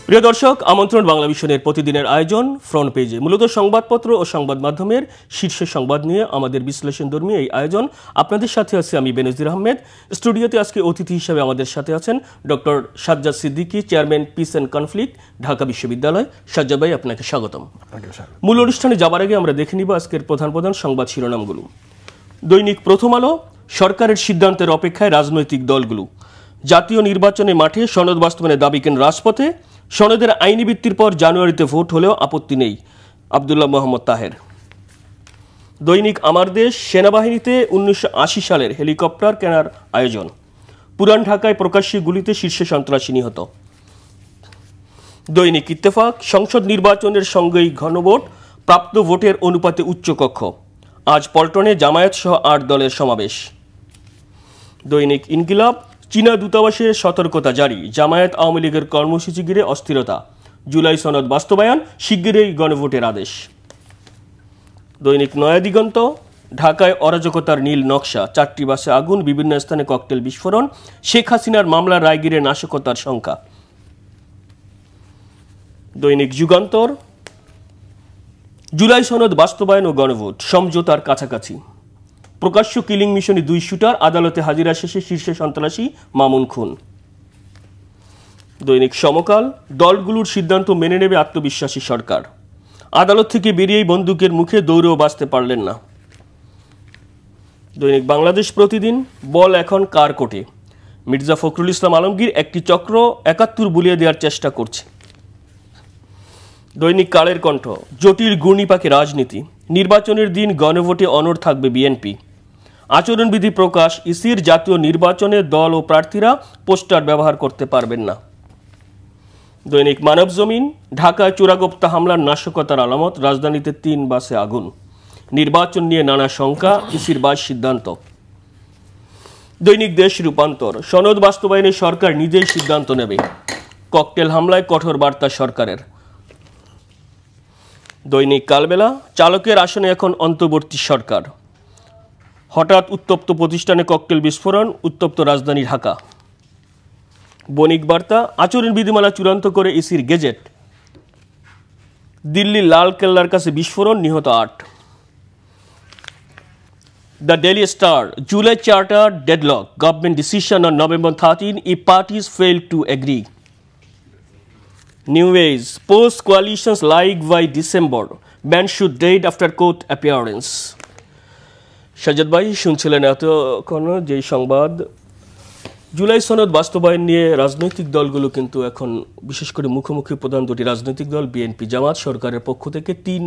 প্রিয় দর্শক, আমন্ত্রণ বাংলা ভিশনের প্রতিদিনের আয়োজন ফ্রন্ট পেজে। মূলত সংবাদপত্র ও সংবাদ মাধ্যমের শীর্ষ সংবাদ নিয়ে আমাদের বিশ্লেষণধর্মী এই আয়োজন। আপনাদের সাথে আছি আমি বেনজির আহমেদ। স্টুডিওতে আজকে অতিথি হিসেবে আমাদের সাথে আছেন doctor Sajjad Siddiqui, chairman piece and conflict, Dhaka বিশ্ববিদ্যালয়। সাজ্জাদ ভাই, আপনাকে স্বাগতম। মূল অনুষ্ঠানে যাবার আগে আমরা দেখে নিব আজকের প্রধান প্রধান সংবাদ শিরোনামগুলো। দৈনিক প্রথম আলো, সরকারের সিদ্ধান্তের অপেক্ষায় রাজনৈতিক দলগুলো। জাতীয় নির্বাচনে মাঠে, সনদ বাস্তবায়নের দাবি কেন রাজপথে। সনদের আইনি ভিত্তির পর জানুয়ারিতে ভোট হলেও আপত্তি নেই, আব্দুল্লাহ মোহাম্মদ তাহের। দৈনিক আমার দেশ, সেনাবাহিনীতে 1980 সালের হেলিকপ্টার কেনার আয়োজন। পুরান ঢাকায় প্রকাশ্যে গুলিতে শীর্ষ সন্ত্রাসী নিহত। দৈনিক ইত্তেফাক, সংসদ নির্বাচনের সঙ্গেই ঘনভোট, প্রাপ্ত ভোটের অনুপাতে উচ্চকক্ষ। আজ পল্টনে জামায়াত সহ 8 দলের সমাবেশ। দৈনিক ইনকিলাব, চীনা দূতাবাসের সতর্কতা জারি, জামায়াত আওয়ামী লীগের কর্মসূচি ঘিরে অস্থিরতা। জুলাই সনদ বাস্তবায়ন, শিগগিরই গণভোটের আদেশ। দৈনিক নয়া দিগন্ত, ঢাকায় অরাজকতার নীল নকশা, 4টি বাসে আগুন, বিভিন্ন স্থানে ককটেল বিস্ফোরণ। শেখ হাসিনার মামলার রায় ঘিরে নাশকতার শঙ্কা। দৈনিক যুগান্তর, জুলাই সনদ বাস্তবায়ন ও গণভোট, সমঝোতার কাছাকাছি। প্রকাশ্য কিলিং মিশনে 2 শুটার, আদালতে হাজিরা শেষে শীর্ষ সন্ত্রাসী মামুন খুন। দৈনিক সমকাল, দলগুলোর সিদ্ধান্ত মেনে নেবে আত্মবিশ্বাসী সরকার। আদালত থেকে বেরিয়েই বন্দুকের মুখে দৌড়েও বাঁচতে পারলেন না। দৈনিক বাংলাদেশ প্রতিদিন, বল এখন কার কোর্টে। মির্জা ফখরুল ইসলাম আলমগীর একটি চক্র 71 বুলিয়ে দেওয়ার চেষ্টা করছে। দৈনিক কালের কণ্ঠ, জটিল ঘূর্ণিপাকে রাজনীতি, নির্বাচনের দিন গণভোটে অনড় থাকবে বিএনপি। আচরণবিধি প্রকাশ, ইসির, জাতীয় নির্বাচনে দল ও প্রার্থীরা পোস্টার ব্যবহার করতে পারবেন না। দৈনিক মানব জমিন, ঢাকায় চোরাগোপ্তা হামলার নাশকতার আলামত, রাজধানীতে 3 বাসে আগুন। নির্বাচন নিয়ে নানা শঙ্কা, ইসির বাস সিদ্ধান্ত। দৈনিক দেশ রূপান্তর, সনদ বাস্তবায়নে সরকার নিজেই সিদ্ধান্ত নেবে, ককটেল হামলায় কঠোর বার্তা সরকারের। দৈনিক কালবেলা, চালকের আসনে এখন অন্তর্বর্তী সরকার। হঠাৎ উত্তপ্ত প্রতিষ্ঠানে ককটেল বিস্ফোরণ, উত্তপ্ত রাজধানী ঢাকা। বণিক বার্তা, আচরণ বিধিমালা চূড়ান্ত করে ইসির গেজেট। দিল্লি লাল কেল্লার কাছে বিস্ফোরণ, নিহত 8। The daily star, July charter deadlock, government decision on November 13 if parties fail to agree. New Ways, post coalitions like by December, ban should date after court appearance. Sajjad ভাই, শুনছিলেন এতক্ষণ যে সংবাদ। জুলাই সনদ বাস্তবায়ন নিয়ে রাজনৈতিক দলগুলো কিন্তু এখন বিশেষ করে মুখোমুখি প্রধান 2টি রাজনৈতিক দল বিএনপি জামাত। সরকারের পক্ষ থেকে 3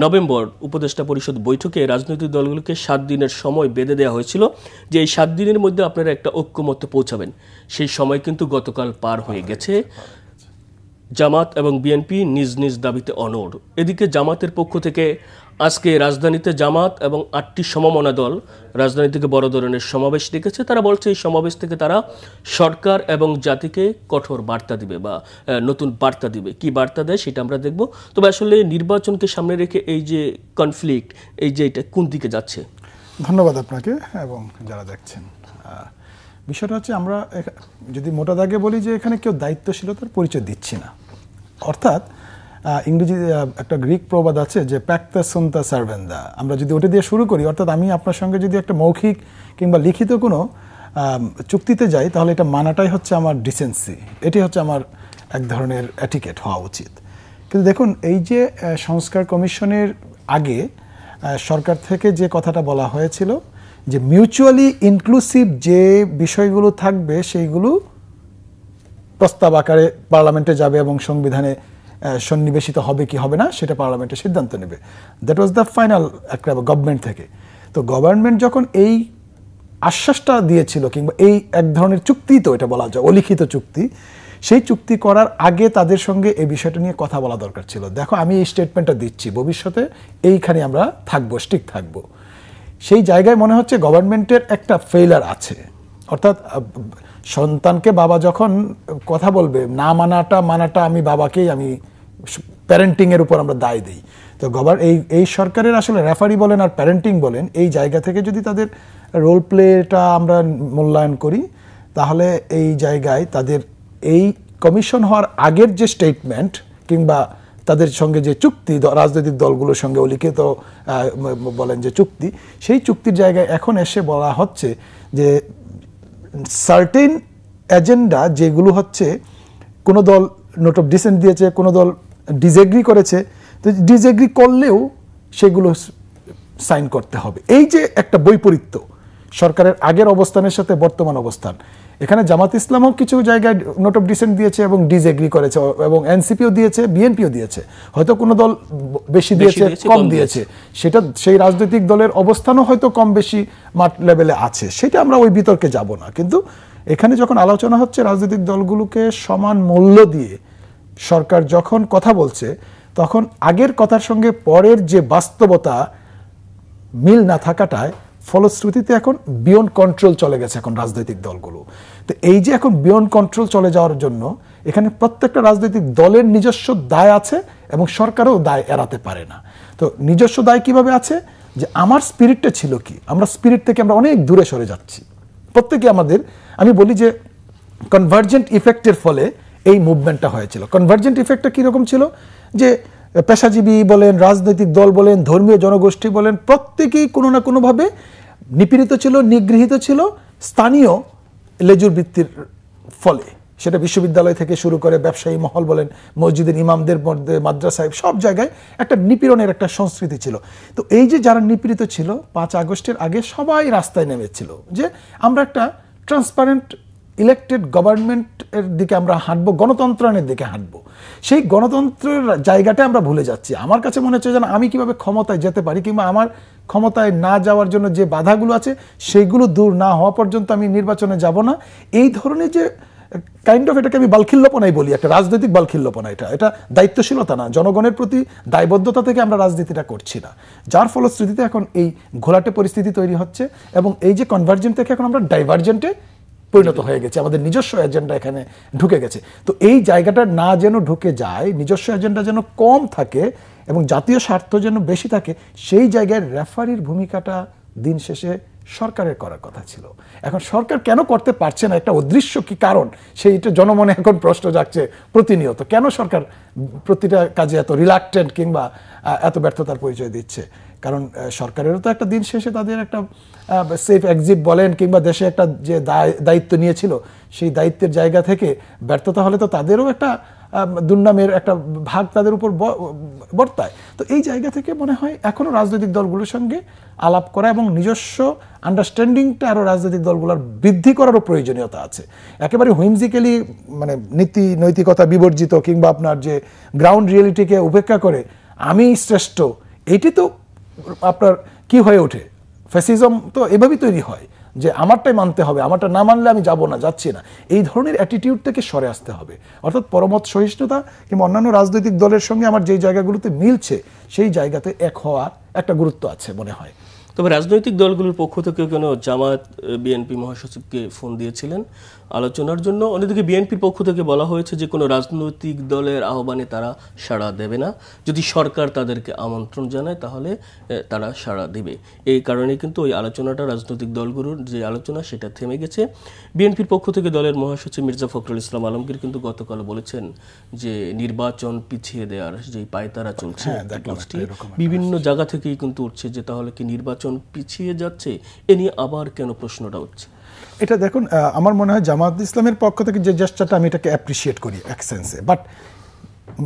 নভেম্বর উপদেষ্টা পরিষদ বৈঠকে রাজনৈতিক দলগুলোকে 7 দিনের সময় বেঁধে দেওয়া হয়েছিল যে এই 7 দিনের মধ্যে আপনারা একটা ঐক্যমত্যে পৌঁছাবেন। সেই সময় কিন্তু গতকাল পার হয়ে গেছে। জামাত এবং বিএনপি নিজ নিজ দাবিতে অনড়। এদিকে জামাতের পক্ষ থেকে আজকে রাজধানীতে জামাত এবং 8টি সমমনা দল রাজধানী থেকে বড় ধরনের সমাবেশ ডেকেছে। তারা বলছে এই সমাবেশ থেকে তারা সরকার এবং জাতিকে কঠোর বার্তা দিবে বা নতুন বার্তা দিবে। কি বার্তা দেয় সেটা আমরা দেখব। তবে আসলে নির্বাচনকে সামনে রেখে এই যে কনফ্লিক্ট, এই যে এটা কোন দিকে যাচ্ছে? ধন্যবাদ আপনাকে এবং যারা দেখছেন। বিষয়টা হচ্ছে, আমরা যদি মোটা দাগে বলি যে এখানে কেউ দায়িত্বশীলতার পরিচয় দিচ্ছি না। অর্থাৎ ইংরেজি একটা গ্রিক প্রবাদ আছে যে প্যাক্তা সুন্তা সার্ভেন্দা, আমরা যদি ওটা দিয়ে শুরু করি, অর্থাৎ আমি আপনার সঙ্গে যদি একটা মৌখিক কিংবা লিখিত কোনো চুক্তিতে যাই তাহলে এটা মানাটাই হচ্ছে আমার ডিসেন্সি, এটি হচ্ছে আমার এক ধরনের এটিকেট হওয়া উচিত। কিন্তু দেখুন, এই যে সংস্কার কমিশনের আগে সরকার থেকে যে কথাটা বলা হয়েছিল যে মিউচুয়ালি ইনক্লুসিভ যে বিষয়গুলো থাকবে সেইগুলো প্রস্তাব আকারে পার্লামেন্টে যাবে এবং সংবিধানে সন্নিবেশিত হবে কি হবে না সেটা পার্লামেন্টে সিদ্ধান্ত নেবে। দ্যাট ওয়াজ দ্য ফাইনাল একটা গভর্নমেন্ট থেকে। তো গভর্নমেন্ট যখন এই আশ্বাসটা দিয়েছিল কিংবা এই এক ধরনের চুক্তি, তো এটা বলা যায় অলিখিত চুক্তি, সেই চুক্তি করার আগে তাদের সঙ্গে এই বিষয়টা নিয়ে কথা বলা দরকার ছিল। দেখো, আমি এই স্টেটমেন্টটা দিচ্ছি, ভবিষ্যতে এইখানে আমরা থাকবো, স্টিক থাকবো। সেই জায়গায় মনে হচ্ছে গভর্নমেন্টের একটা ফেইলার আছে। অর্থাৎ সন্তানকে বাবা যখন কথা বলবে, না মানাটা আমি বাবাকেই, আমি প্যারেন্টিংয়ের উপর আমরা দায় দিই। তো এই সরকারের আসলে রেফারি বলেন আর প্যারেন্টিং বলেন, এই জায়গা থেকে যদি তাদের রোল প্লেটা আমরা মূল্যায়ন করি তাহলে এই জায়গায় তাদের এই কমিশন হওয়ার আগের যে স্টেটমেন্ট কিংবা তাদের সঙ্গে যে চুক্তি রাজনৈতিক দলগুলোর সঙ্গে লিখিত বলেন যে চুক্তি, সেই চুক্তির জায়গায় এখন এসে বলা হচ্ছে যে সার্টেন এজেন্ডা যেগুলো হচ্ছে কোনো দল নোট অফ ডিসেন্ট দিয়েছে, কোনো দল ডিসএগ্রি করেছে, তো ডিসএগ্রি করলেও সেগুলো সাইন করতে হবে। এই যে একটা বৈপরীত্য সরকারের আগের অবস্থানের সাথে বর্তমান অবস্থান, এখানে জামাত ইসলামও কিছু জায়গায় নোট অফ ডিসেন্ট দিয়েছে এবং ডিসএগ্রি করেছে, এবং এনসিপিও দিয়েছে, বিএনপিও দিয়েছে, হয়তো কোনো দল বেশি দিয়েছে, কম দিয়েছে, সেটা সেই রাজনৈতিক দলের অবস্থানও হয়তো কম বেশি মাঠ লেভেলে আছে, সেটা আমরা ওই বিতর্কে যাব না। কিন্তু এখানে যখন আলোচনা হচ্ছে রাজনৈতিক দলগুলোকে সমান মূল্য দিয়ে সরকার যখন কথা বলছে, তখন আগের কথার সঙ্গে পরের যে বাস্তবতা মিল না থাকাটায় ফলশ্রুতিতে এখন বিয়ন্ড কন্ট্রোল চলে গেছে এখন রাজনৈতিক দলগুলো। তো এই যে এখন বিয়ন্ড কন্ট্রোল চলে যাওয়ার জন্য এখানে প্রত্যেকটা রাজনৈতিক দলের নিজস্ব দায় আছে এবং সরকারও দায় এড়াতে পারে না। তো নিজস্ব দায় কিভাবে আছে, যে আমার স্পিরিটটা ছিল কি, আমরা স্পিরিট থেকে আমরা অনেক দূরে সরে যাচ্ছি প্রত্যেকে আমাদের। আমি বলি যে কনভার্জেন্ট ইফেক্টের ফলে এই মুভমেন্টটা হয়েছিল। কনভার্জেন্ট ইফেক্টটা কীরকম ছিল, যে পেশাজীবী বলেন, রাজনৈতিক দল বলেন, ধর্মীয় জনগোষ্ঠী বলেন, প্রত্যেকেই কোনো না কোনোভাবে নিপীড়িত ছিল, নিগৃহীত ছিল স্থানীয় লেজুর বৃত্তির ফলে। সেটা বিশ্ববিদ্যালয় থেকে শুরু করে ব্যবসায়ী মহল বলেন, মসজিদের ইমামদের মধ্যে, মাদ্রাসায়, সব জায়গায় একটা নিপীড়নের একটা সংস্কৃতি ছিল। তো এই যে যারা নিপীড়িত ছিল 5 আগস্টের আগে সবাই রাস্তায় নেমেছিল যে আমরা একটা ট্রান্সপারেন্ট ইলেক্টেড গভর্নমেন্টের দিকে আমরা হাঁটবো, গণতন্ত্রায়নের দিকে হাঁটবো। সেই গণতন্ত্রের জায়গাটা আমরা ভুলে যাচ্ছি। আমার কাছে মনে হচ্ছে যেন আমি কিভাবে ক্ষমতায় যেতে পারি, কিংবা আমার ক্ষমতায় না যাওয়ার জন্য যে বাধাগুলো আছে সেইগুলো দূর না হওয়া পর্যন্ত আমি নির্বাচনে যাব না। এই ধরনের যে কাইন্ড অফ, এটাকে আমি বালখিল্যপনাই বলি, একটা রাজনৈতিক বালখিল্যপনা। এটা দায়িত্বশীলতা না, জনগণের প্রতি দায়বদ্ধতা থেকে আমরা রাজনীতিটা করছি না, যার ফলশ্রুতিতে এখন এই ঘোলাটে পরিস্থিতি তৈরি হচ্ছে। এবং এই যে কনভার্জেন্ট থেকে এখন আমরা ডাইভার্জেন্টে পরিণত হয়ে গেছে, আমাদের নিজস্ব এজেন্ডা এখানে ঢুকে গেছে। তো এই জায়গাটা না যেন ঢুকে যায়, নিজস্ব এজেন্ডা যেন কম থাকে এবং জাতীয় স্বার্থ যেন বেশি থাকে, সেই জায়গায় রেফারির ভূমিকাটা দিন শেষে সরকারের করার কথা ছিল। এখন সরকার কেন করতে পারছে না, একটা অদৃশ্য কি কারণ, সেইটা জনমনে এখন প্রশ্ন জাগছে প্রতিনিয়ত। কেন সরকার প্রতিটা কাজে এত রিলাক্টেন্ট কিংবা এত ব্যর্থতার পরিচয় দিচ্ছে? কারণ সরকারেরও তো একটা দিন শেষে তাদের একটা সেফ এক্সিট বলেন কিংবা দেশে একটা যে দায়িত্ব নিয়েছিল, সেই দায়িত্বের জায়গা থেকে ব্যর্থতা হলে তো তাদেরও একটা দুর্নামের একটা ভাগ তাদের উপর বর্তায়। তো এই জায়গা থেকে মনে হয় এখনও রাজনৈতিক দলগুলোর সঙ্গে আলাপ করা এবং নিজস্ব আন্ডারস্ট্যান্ডিংটা আরও রাজনৈতিক দলগুলোর বৃদ্ধি করারও প্রয়োজনীয়তা আছে। একেবারে হুইমজিক্যালি মানে নৈতিকতা বিবর্জিত কিংবা আপনার যে গ্রাউন্ড রিয়েলিটিকে উপেক্ষা করে আমি শ্রেষ্ঠ, এইটি তো আপনার কি হয়ে ওঠে, ফ্যাসিজম তো এভাবেই তৈরি হয় যে আমারটাই মানতে হবে, আমারটা না মানলে আমি যাব না, যাচ্ছি না। এই ধরনের অ্যাটিটিউড থেকে সরে আসতে হবে। অর্থাৎ পরমত সহিষ্ণুতা কিংবা অন্যান্য রাজনৈতিক দলের সঙ্গে আমার যেই জায়গাগুলোতে মিলছে সেই জায়গাতে এক হওয়ার একটা গুরুত্ব আছে মনে হয়। তবে রাজনৈতিক দলগুলোর পক্ষ থেকে কেন জামায়াত বিএনপি মহাসচিবকে ফোন দিয়েছিলেন আলোচনার জন্য। অন্যদিকে বিএনপির পক্ষ থেকে বলা হয়েছে যে কোনো রাজনৈতিক দলের আহ্বানে তারা সাড়া দেবে না, যদি সরকার তাদেরকে আমন্ত্রণ জানায় তাহলে তারা সাড়া দেবে। এই কারণে কিন্তু ওই আলোচনাটা, রাজনৈতিক দলগুলোর যে আলোচনা, সেটা থেমে গেছে। বিএনপির পক্ষ থেকে দলের মহাসচিব মির্জা ফখরুল ইসলাম আলমগীর কিন্তু গতকাল বলেছেন যে নির্বাচন পিছিয়ে দেওয়ার যে পায়তারা চলছে, বিভিন্ন জায়গা থেকেই কিন্তু উঠছে যে তাহলে কি নির্বাচন পিছিয়ে যাচ্ছে, এ নিয়ে আবার কেন প্রশ্নটা উঠছে। এটা দেখুন, আমার মনে হয় জামাত ইসলামের পক্ষ থেকে যে জেস্টারটা আমি এটাকে অ্যাপ্রিসিয়েট করি এক সেন্সে, বাট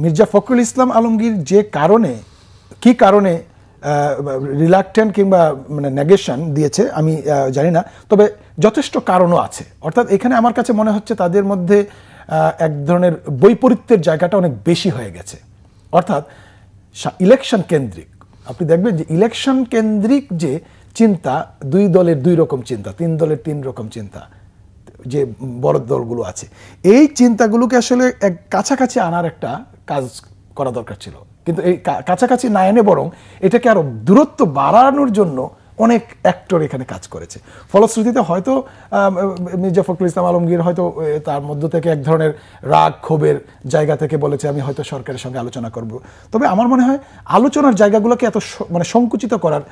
মির্জা ফখরুল ইসলাম আলমগীর যে কারণে, কি কারণে রিলাক্টেন্ট কিংবা মানে নেগেশন দিয়েছে আমি জানি না, তবে যথেষ্ট কারণও আছে। অর্থাৎ এখানে আমার কাছে মনে হচ্ছে তাদের মধ্যে এক ধরনের বৈপরীত্যের জায়গাটা অনেক বেশি হয়ে গেছে। অর্থাৎ ইলেকশন কেন্দ্রিক, আপনি দেখবেন যে ইলেকশন কেন্দ্রিক যে চিন্তা, 2 দলের 2 রকম চিন্তা, 3 দলের 3 রকম চিন্তা, যে বড় দলগুলো আছে, এই চিন্তাগুলোকে আসলে এক কাছাকাছি আনার একটা কাজ করা দরকার ছিল। কিন্তু এই কাছাকাছি না এনে বরং এটাকে আরো দূরত্ব বাড়ানোর জন্য অনেক অ্যাক্টর এখানে কাজ করেছে। ফলশ্রুতিতে হয়তো মির্জা ফখরুল ইসলাম আলমগীর হয়তো তার মধ্য থেকে এক ধরনের রাগ ক্ষোভের জায়গা থেকে বলেছে আমি হয়তো সরকারের সঙ্গে আলোচনা করব। তবে আমার মনে হয় আলোচনার জায়গাগুলোকে এত মানে সংকুচিত করার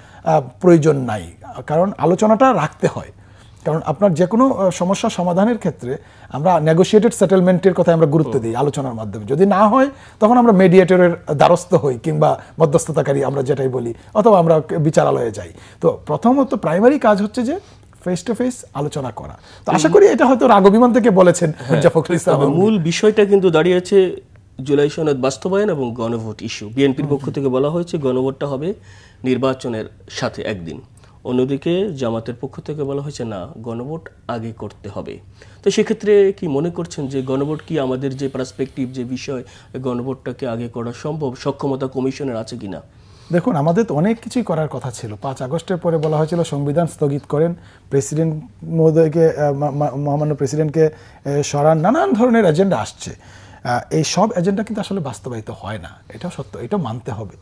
প্রয়োজন নাই, কারণ আলোচনাটা রাখতে হয়। কারণ আপনার যে কোনো সমস্যা সমাধানের ক্ষেত্রে আমরা নেগোশিয়েটেড সেটেলমেন্টের কথা আমরা গুরুত্ব দিই আলোচনার মাধ্যমে। যদি না হয় তখন আমরা মেডিয়েটরের দ্বারস্থ হই কিংবা মধ্যস্থতাকারী আমরা যেটাই বলি, অথবা আমরা বিচারালয়ে যাই। তো প্রথমত প্রাইমারি কাজ হচ্ছে যে ফেস টু ফেস আলোচনা করা। তো আশা করি এটা হয়তো রাগবিমান থেকে বলেছেন মির্জা ফখরুল ইসলাম। মূল বিষয়টা কিন্তু দাঁড়িয়েছে জুলাই সনদ বাস্তবায়ন এবং গণভোট ইস্যু। বিএনপির পক্ষ থেকে বলা হয়েছে গণভোটটা হবে নির্বাচনের সাথে একদিন, অন্যদিকে জামাতের পক্ষ থেকে বলা হয়েছে না, গণভোট আগে করতে হবে। তো সেক্ষেত্রে কি মনে করছেন যে গণভোট কি আমাদের যে পার্সপেক্টিভ যে বিষয়, গণভোটটাকে আগে করা সম্ভব, সক্ষমতা কমিশনের আছে কিনা? দেখুন, আমাদের তো অনেক কিছুই করার কথা ছিল। 5 আগস্টের পরে বলা হয়েছিল সংবিধান স্থগিত করেন, প্রেসিডেন্ট মহোদয়কে মহামান্য প্রেসিডেন্টকে সরান, নানান ধরনের এজেন্ডা আসছে। এই সব এজেন্ডা কিন্তু আসলে বাস্তবায়িত হয় না, এটাও সত্য, এটা মানতে হবে।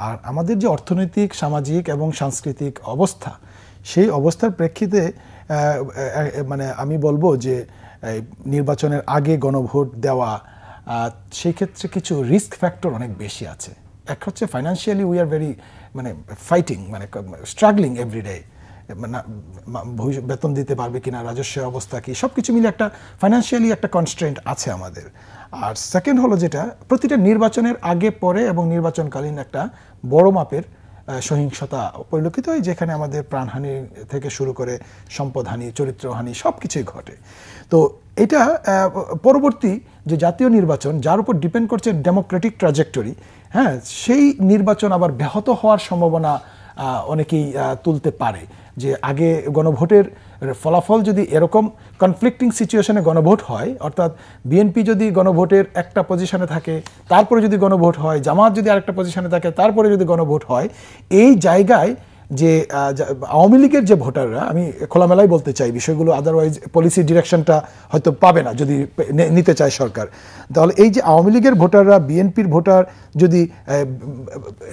আর আমাদের যে অর্থনৈতিক, সামাজিক এবং সাংস্কৃতিক অবস্থা, সেই অবস্থার প্রেক্ষিতে মানে আমি বলবো যে নির্বাচনের আগে গণভোট দেওয়া, সেই ক্ষেত্রে কিছু রিস্ক ফ্যাক্টর অনেক বেশি আছে। এক হচ্ছে ফাইন্যান্সিয়ালি উই আর ভেরি মানে ফাইটিং, মানে স্ট্রাগলিং এভরিডে, মানে বেতন দিতে পারবে কিনা, রাজস্বের অবস্থা কি, সব কিছু মিলে একটা ফাইন্যান্সিয়ালি একটা কনস্ট্রেন্ট আছে আমাদের। আর সেকেন্ড হলো যেটা প্রতিটা নির্বাচনের আগে পরে এবং নির্বাচনকালীন একটা বড় মাপের সহিংসতা পরিলক্ষিত হয়, যেখানে আমাদের প্রাণহানি থেকে শুরু করে সম্পদহানি, চরিত্রহানি সব কিছুই ঘটে। তো এটা পরবর্তী যে জাতীয় নির্বাচন, যার উপর ডিপেন্ড করছে ডেমোক্রেটিক ট্র্যাজেক্টরি, হ্যাঁ, সেই নির্বাচন আবার ব্যাহত হওয়ার সম্ভাবনা অনেকেই তুলতে পারে। যে আগে গণভোটের ফলাফল যদি এরকম কনফ্লিক্টিং সিচুয়েশনে গণভোট হয়, অর্থাৎ বিএনপি যদি গণভোটের একটা পজিশনে থাকে, তারপরে যদি গণভোট হয়, জামাত যদি আরেকটা পজিশনে থাকে, তারপরে যদি গণভোট হয়, এই জায়গায় যে আওয়ামী লীগের যে ভোটাররা, আমি খোলামেলাই বলতে চাই বিষয়গুলো, আদারওয়াইজ পলিসি ডিরেকশনটা হয়তো পাবে না যদি নিতে চায় সরকার, তাহলে এই যে আওয়ামী লীগের ভোটাররা বিএনপির ভোটার যদি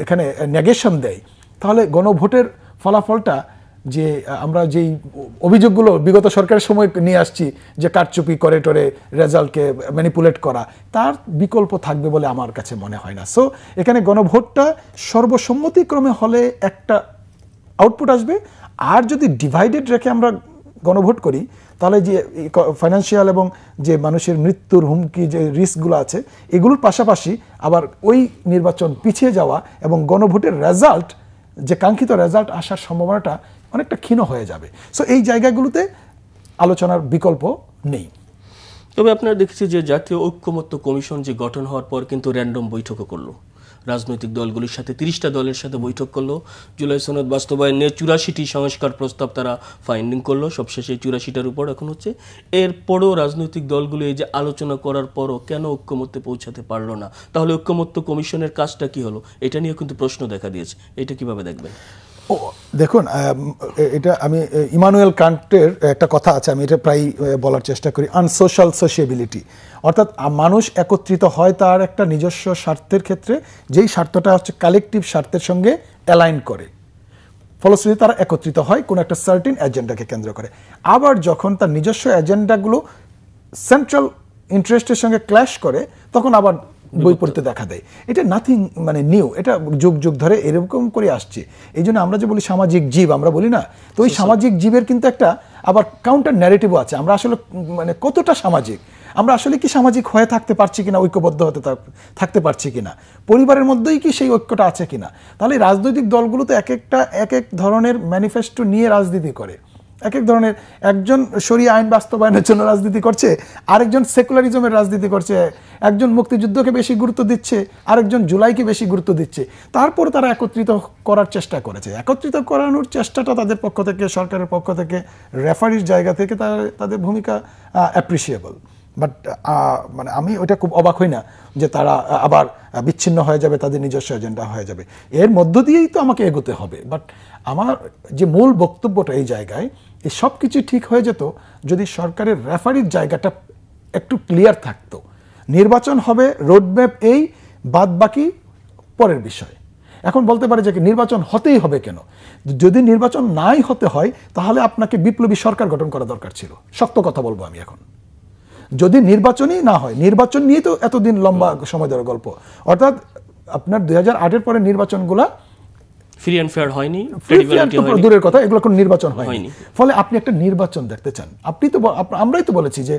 এখানে নেগেশন দেয়, তাহলে গণভোটের ফলাফলটা যে আমরা যেই অভিযোগগুলো বিগত সরকারের সময় নিয়ে আসছি, যে কারচুপি করে টরে রেজাল্টকে ম্যানিপুলেট করা, তার বিকল্প থাকবে বলে আমার কাছে মনে হয় না। সো এখানে গণভোটটা সর্বসম্মতিক্রমে হলে একটা আউটপুট আসবে। আর যদি ডিভাইডেড রেখে আমরা গণভোট করি, তাহলে যে ফাইন্যান্সিয়াল এবং যে মানুষের মৃত্যুর হুমকি, যে রিস্কগুলো আছে, এগুলোর পাশাপাশি আবার ওই নির্বাচন পিছিয়ে যাওয়া এবং গণভোটের রেজাল্ট, যে কাঙ্ক্ষিত রেজাল্ট আসার সম্ভাবনাটা অনেকটা ক্ষীণ হয়ে যাবে। সো এই জায়গাগুলোতে আলোচনার বিকল্প নেই। তবে আপনারা দেখেছি যে জাতীয় ঐক্যমত্য কমিশন যে গঠন হওয়ার পর কিন্তু র্যান্ডম বৈঠকও করলো, রাজনৈতিক দলগুলির সাথে 30টা দলের সাথে বৈঠক করলো, জুলাই সনদ বাস্তবায়নে 84টি সংস্কার প্রস্তাব তারা ফাইন্ডিং করলো, সবশেষে 84টার উপর এখন হচ্ছে। এরপরও রাজনৈতিক দলগুলো এই যে আলোচনা করার পরও কেন ঐক্যমত্যে পৌঁছাতে পারলো না? তাহলে ঐক্যমত্য কমিশনের কাজটা কি হলো? এটা নিয়ে কিন্তু প্রশ্ন দেখা দিয়েছে, এটা কিভাবে দেখবেন? দেখুন, এটা আমি ইমানুয়েল কান্টের একটা কথা আছে, আমি এটা প্রায় বলার চেষ্টা করি, আনসোশ্যাল সোশিয়েবিলিটি, অর্থাৎ মানুষ একত্রিত হয় তার একটা নিজস্ব স্বার্থের ক্ষেত্রে, যেই স্বার্থটা হচ্ছে কালেকটিভ স্বার্থের সঙ্গে অ্যালাইন করে, ফলশ্রুতিতে তারা একত্রিত হয় কোনো একটা সার্টিন এজেন্ডাকে কেন্দ্র করে। আবার যখন তার নিজস্ব এজেন্ডাগুলো সেন্ট্রাল ইন্টারেস্টের সঙ্গে ক্ল্যাশ করে, তখন আবার বৈপরীত্য দেখা দেয়। এটা নাথিং মানে নিউ, এটা যুগ যুগ ধরে এরকম করে আসছে। এই জন্য আমরা যে বলি সামাজিক জীব, আমরা বলি না, তো ওই সামাজিক জীবের কিন্তু একটা আবার কাউন্টার ন্যারেটিভও আছে। আমরা আসলে মানে কতটা সামাজিক, আমরা আসলে কি সামাজিক হয়ে থাকতে পারছি কিনা, ঐক্যবদ্ধ হতে থাকতে পারছি কিনা, পরিবারের মধ্যেই কি সেই ঐক্যটা আছে কিনা। তাহলে রাজনৈতিক দলগুলো তো এক এক ধরনের ম্যানিফেস্টো নিয়ে রাজনীতি করে, এক এক ধরনের, একজন শরিয়া আইন বাস্তবায়নের জন্য রাজনীতি করছে, আরেকজন সেকুলারিজমের রাজনীতি করছে, একজন মুক্তিযুদ্ধকে বেশি গুরুত্ব দিচ্ছে, আরেকজন জুলাইকে বেশি গুরুত্ব দিচ্ছে। তারপর তারা একত্রিত করার চেষ্টা করেছে। একত্রিত করানোর চেষ্টাটা তাদের পক্ষ থেকে, সরকারের পক্ষ থেকে, রেফারির জায়গা থেকে তাদের ভূমিকা অ্যাপ্রিসিয়েবল। বাট মানে আমি ওইটা খুব অবাক হই না যে তারা আবার বিচ্ছিন্ন হয়ে যাবে, তাদের নিজস্ব এজেন্ডা হয়ে যাবে। এর মধ্য দিয়েই তো আমাকে এগোতে হবে। বাট আমার যে মূল বক্তব্যটা এই জায়গায়, এই সব কিছু ঠিক হয়ে যেত যদি সরকারের রেফারির জায়গাটা একটু ক্লিয়ার থাকতো। নির্বাচন হবে, রোডম্যাপ এই, বাদ বাকি পরের বিষয়। এখন বলতে পারে যে নির্বাচন হতেই হবে কেন? যদি নির্বাচন নাই হতে হয়, তাহলে আপনাকে বিপ্লবী সরকার গঠন করা দরকার ছিল। শক্ত কথা বলবো আমি এখন। যদি নির্বাচনই না হয়, নির্বাচন নিয়ে তো এতদিন লম্বা সময় ধরে গল্প, অর্থাৎ আপনার 2008-এর পরে নির্বাচনগুলা ফ্রি অ্যান্ড ফেয়ার হয়নি, দূরের কথা, এগুলো কোনো নির্বাচন হয়নি। ফলে আপনি একটা নির্বাচন দেখতে চান, আমরাই তো বলেছি যে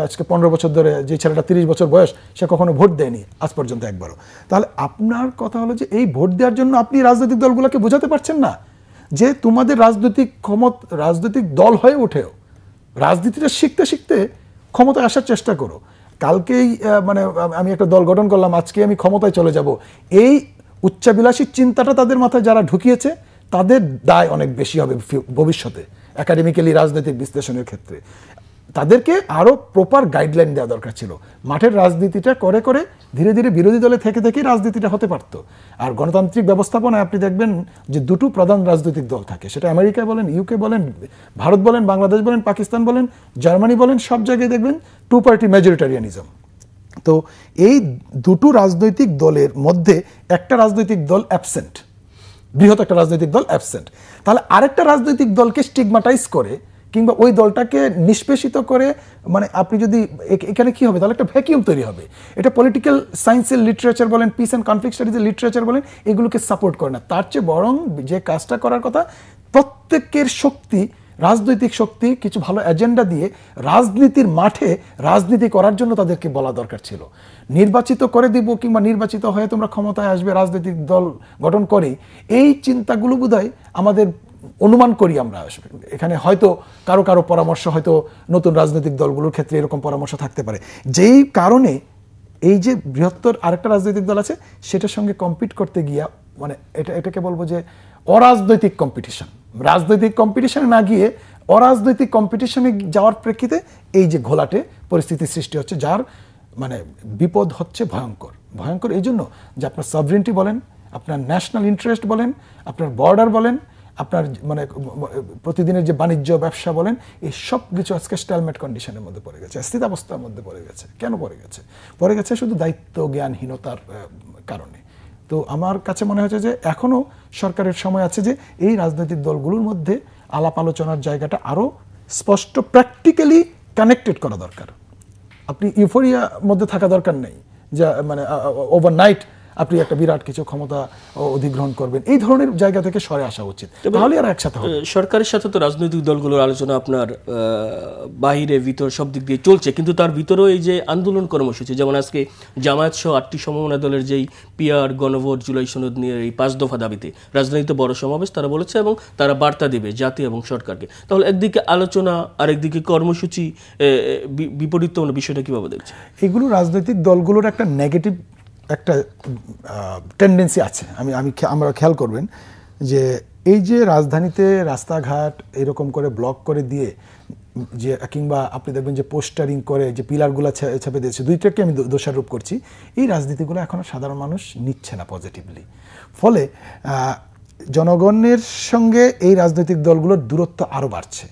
আজকে 15 বছর ধরে যে ছেলেটা 30 বছর বয়স সে কখনো ভোট দেয়নি আজ পর্যন্ত একবারও। তাহলে আপনার কথা হলো যে এই ভোট দেওয়ার জন্য আপনি রাজনৈতিক দলগুলোকে বোঝাতে পারছেন না যে তোমাদের রাজনৈতিক দল হয়ে ওঠেও রাজনীতিটা শিখতে শিখতে ক্ষমতায় আসার চেষ্টা করো। কালকেই মানে আমি একটা দল গঠন করলাম, আজকে আমি ক্ষমতায় চলে যাব, এই উচ্চাবিলাসী চিন্তাটা তাদের মাথায় যারা ঢুকিয়েছে তাদের দায় অনেক বেশি হবে ভবিষ্যতে একাডেমিক্যালি রাজনৈতিক বিশ্লেষণের ক্ষেত্রে। তাদেরকে আরও প্রপার গাইডলাইন দেওয়া দরকার ছিল। মাঠের রাজনীতিটা করে করে ধীরে ধীরে বিরোধী দলে থেকে থেকেই রাজনীতিটা হতে পারত। আর গণতান্ত্রিক ব্যবস্থাপনায় আপনি দেখবেন যে দুটো প্রধান রাজনৈতিক দল থাকে, সেটা আমেরিকায় বলেন, ইউকে বলেন, ভারত বলেন, বাংলাদেশ বলেন, পাকিস্তান বলেন, জার্মানি বলেন, সব জায়গায় দেখবেন টু পার্টি মেজরিটারিয়ানিজম। তো এই দুটো রাজনৈতিক দলের মধ্যে একটা রাজনৈতিক দল অ্যাবসেন্ট, বৃহৎ একটা রাজনৈতিক দল অ্যাবসেন্ট। তাহলে আরেকটা রাজনৈতিক দলকে স্টিগমাটাইজ করে কিংবা ওই দলটাকে নিষ্পেষিত করে, মানে আপনি যদি এখানে কি হবে, তাহলে একটা ভ্যাকিউম তৈরি হবে। এটা পলিটিক্যাল সায়েন্সের লিটারেচার বলেন, পিস অ্যান্ড কনফ্লিক্ট স্টাডিজের লিটারেচার বলেন, এগুলোকে সাপোর্ট করে না। তার চেয়ে বরং যে কাজটা করার কথা, প্রত্যেকের শক্তি, রাজনৈতিক শক্তি কিছু ভালো এজেন্ডা দিয়ে রাজনীতির মাঠে রাজনীতি করার জন্য তাদেরকে বলা দরকার ছিল। নির্বাচিত করে দিব কিংবা নির্বাচিত হয়ে তোমরা ক্ষমতায় আসবে রাজনৈতিক দল গঠন করে, এই চিন্তাগুলো বোধহয় আমাদের অনুমান করি আমরা এখানে হয়তো কারো কারো পরামর্শ হয়তো নতুন রাজনৈতিক দলগুলোর ক্ষেত্রে এরকম পরামর্শ থাকতে পারে, যেই কারণে এই যে বৃহত্তর আরেকটা রাজনৈতিক দল আছে সেটার সঙ্গে কম্পিট করতে গিয়া, মানে এটাকে বলবো যে অরাজনৈতিক কম্পিটিশন, রাজনৈতিক কম্পিটিশনে না গিয়ে অরাজনৈতিক কম্পিটিশনে যাওয়ার প্রেক্ষিতে এই যে ঘোলাটে পরিস্থিতি সৃষ্টি হচ্ছে, যার মানে বিপদ হচ্ছে ভয়ঙ্কর। ভয়ঙ্কর এই জন্য যে আপনার সভরেন্টি বলেন, আপনার ন্যাশনাল ইন্টারেস্ট বলেন, আপনার বর্ডার বলেন, আপনার মানে প্রতিদিনের যে বাণিজ্য ব্যবসা বলেন, এই সব কিছু আজকে স্টেলমেট কন্ডিশনের মধ্যে পড়ে গেছে, স্থিতাবস্থার মধ্যে পড়ে গেছে। কেন পড়ে গেছে শুধু দায়িত্ব জ্ঞানহীনতার কারণে। তো আমার কাছে মনে হচ্ছে যে এখনো সরকারের সময় আছে যে এই রাজনৈতিক দলগুলোর মধ্যে আলাপ আলোচনার জায়গাটা আরো স্পষ্ট প্র্যাকটিক্যালি কানেক্টেড করা দরকার। আপনি ইউফোরিয়ার মধ্যে থাকা দরকার নেই যা মানে ওভারনাইট আপনি একটা বিরাট কিছু ক্ষমতা অধিগ্রহণ করবেন, এই ধরনের জায়গা থেকে সরে আসা উচিত, তাহলে আর একসাথে হবে। সরকারের সাথে তো রাজনৈতিক দলগুলোর আলোচনা আপনার বাহিরে ভিতর সব দিক দিয়ে চলছে, কিন্তু তার ভিতরেও এই যে আন্দোলন কর্মসূচি, যেমন আজকে জামায়াত সহ 8টি সমমনা দলের যেই পিআর গণভোট জুলাই সনদ নিয়ে এই 5 দফা দাবিতে রাজধানীতে বড় সমাবেশ তারা বলেছে এবং তারা বার্তা দেবে জাতি এবং সরকারকে। তাহলে একদিকে আলোচনা আর একদিকে কর্মসূচি, বিপরীতমূলক বিষয়টা কিভাবে দেখছে? এগুলো রাজনৈতিক দলগুলোর একটা নেগেটিভ একটা টেন্ডেন্সি আছে। আমরা খেয়াল করবেন যে এই যে রাজধানীতে রাস্তাঘাট এরকম করে ব্লক করে দিয়ে যে, কিংবা আপনি দেখবেন যে পোস্টারিং করে যে পিলারগুলো ছেপে দিয়েছে, দুইটাকে আমি দোষারোপ করছি, এই রাজনীতিগুলো এখনো সাধারণ মানুষ নিচ্ছে না পজিটিভলি। ফলে জনগণের সঙ্গে এই রাজনৈতিক দলগুলোর দূরত্ব আরও বাড়ছে।